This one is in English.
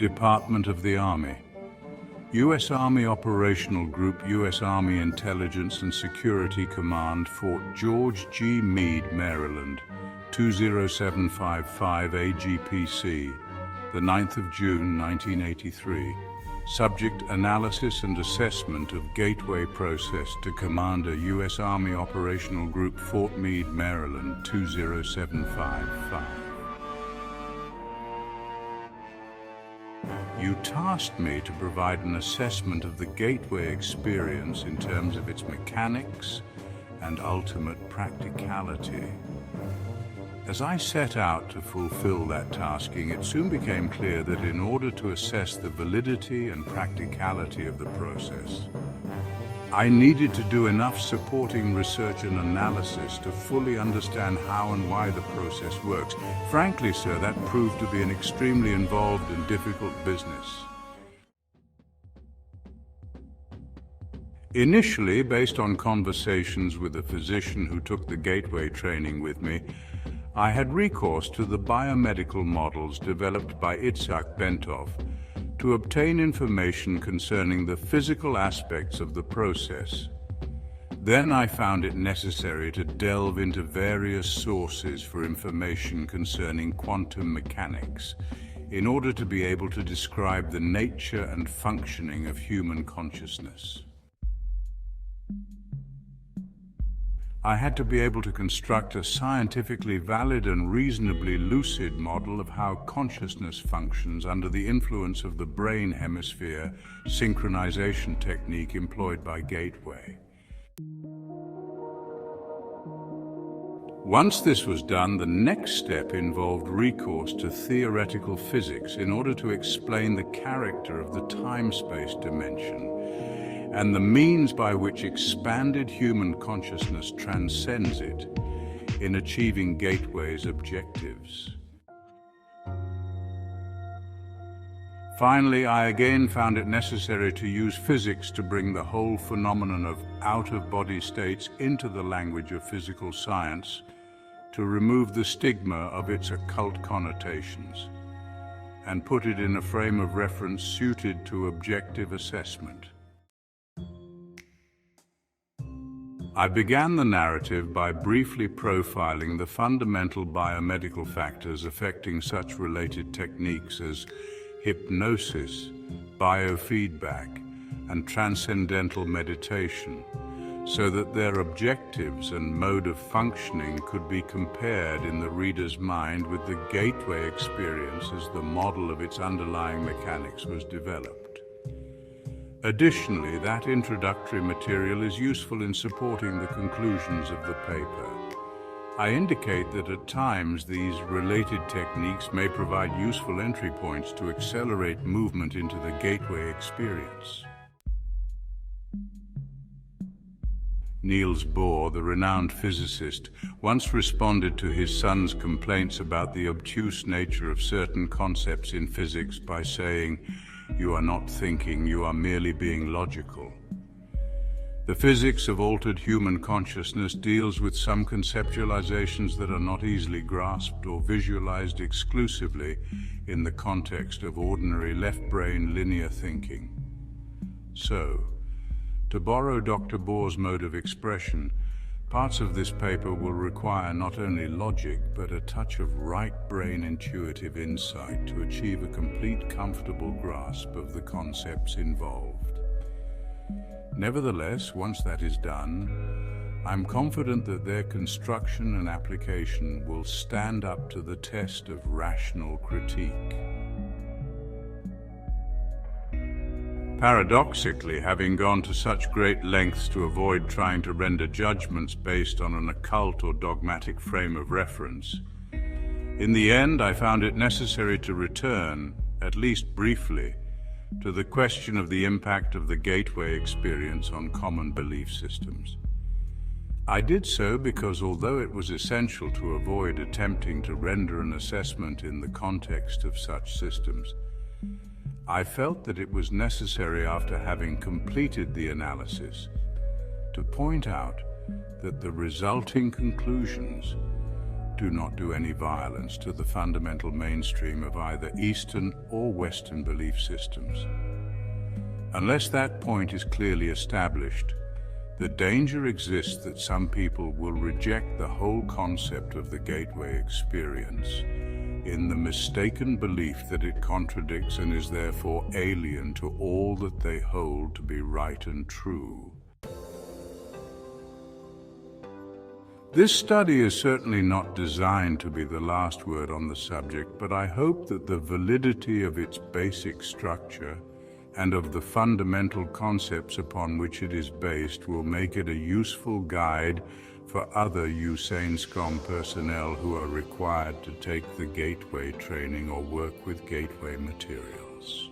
Department of the Army. U.S. Army Operational Group, U.S. Army Intelligence and Security Command, Fort George G. Meade, Maryland, 20755 AGPC, the 9th of June, 1983. Subject: analysis and assessment of gateway process to Commander, U.S. Army Operational Group, Fort Meade, Maryland, 20755. You tasked me to provide an assessment of the gateway experience in terms of its mechanics and ultimate practicality. As I set out to fulfill that tasking, it soon became clear that in order to assess the validity and practicality of the process, I needed to do enough supporting research and analysis to fully understand how and why the process works. Frankly, sir, that proved to be an extremely involved and difficult business. Initially, based on conversations with a physician who took the gateway training with me, I had recourse to the biomedical models developed by Itzhak Bentov to obtain information concerning the physical aspects of the process. Then I found it necessary to delve into various sources for information concerning quantum mechanics in order to be able to describe the nature and functioning of human consciousness. I had to be able to construct a scientifically valid and reasonably lucid model of how consciousness functions under the influence of the brain hemisphere synchronization technique employed by Gateway. Once this was done, the next step involved recourse to theoretical physics in order to explain the character of the time-space dimension and the means by which expanded human consciousness transcends it in achieving Gateway's objectives. Finally, I again found it necessary to use physics to bring the whole phenomenon of out-of-body states into the language of physical science, to remove the stigma of its occult connotations, and put it in a frame of reference suited to objective assessment. I began the narrative by briefly profiling the fundamental biomedical factors affecting such related techniques as hypnosis, biofeedback, and transcendental meditation, so that their objectives and mode of functioning could be compared in the reader's mind with the gateway experience as the model of its underlying mechanics was developed. Additionally, that introductory material is useful in supporting the conclusions of the paper. I indicate that at times these related techniques may provide useful entry points to accelerate movement into the gateway experience. Niels Bohr, the renowned physicist, once responded to his son's complaints about the obtuse nature of certain concepts in physics by saying, "You are not thinking, you are merely being logical." The physics of altered human consciousness deals with some conceptualizations that are not easily grasped or visualized exclusively in the context of ordinary left-brain linear thinking. So, to borrow Dr. Bohr's mode of expression, parts of this paper will require not only logic, but a touch of right-brain intuitive insight to achieve a complete, comfortable grasp of the concepts involved. Nevertheless, once that is done, I'm confident that their construction and application will stand up to the test of rational critique. Paradoxically, having gone to such great lengths to avoid trying to render judgments based on an occult or dogmatic frame of reference, in the end I found it necessary to return, at least briefly, to the question of the impact of the gateway experience on common belief systems. I did so because although it was essential to avoid attempting to render an assessment in the context of such systems, I felt that it was necessary, after having completed the analysis, to point out that the resulting conclusions do not do any violence to the fundamental mainstream of either Eastern or Western belief systems. Unless that point is clearly established, the danger exists that some people will reject the whole concept of the gateway experience in the mistaken belief that it contradicts and is therefore alien to all that they hold to be right and true. This study is certainly not designed to be the last word on the subject, but I hope that the validity of its basic structure and of the fundamental concepts upon which it is based will make it a useful guide for other USANSCOM personnel who are required to take the gateway training or work with gateway materials.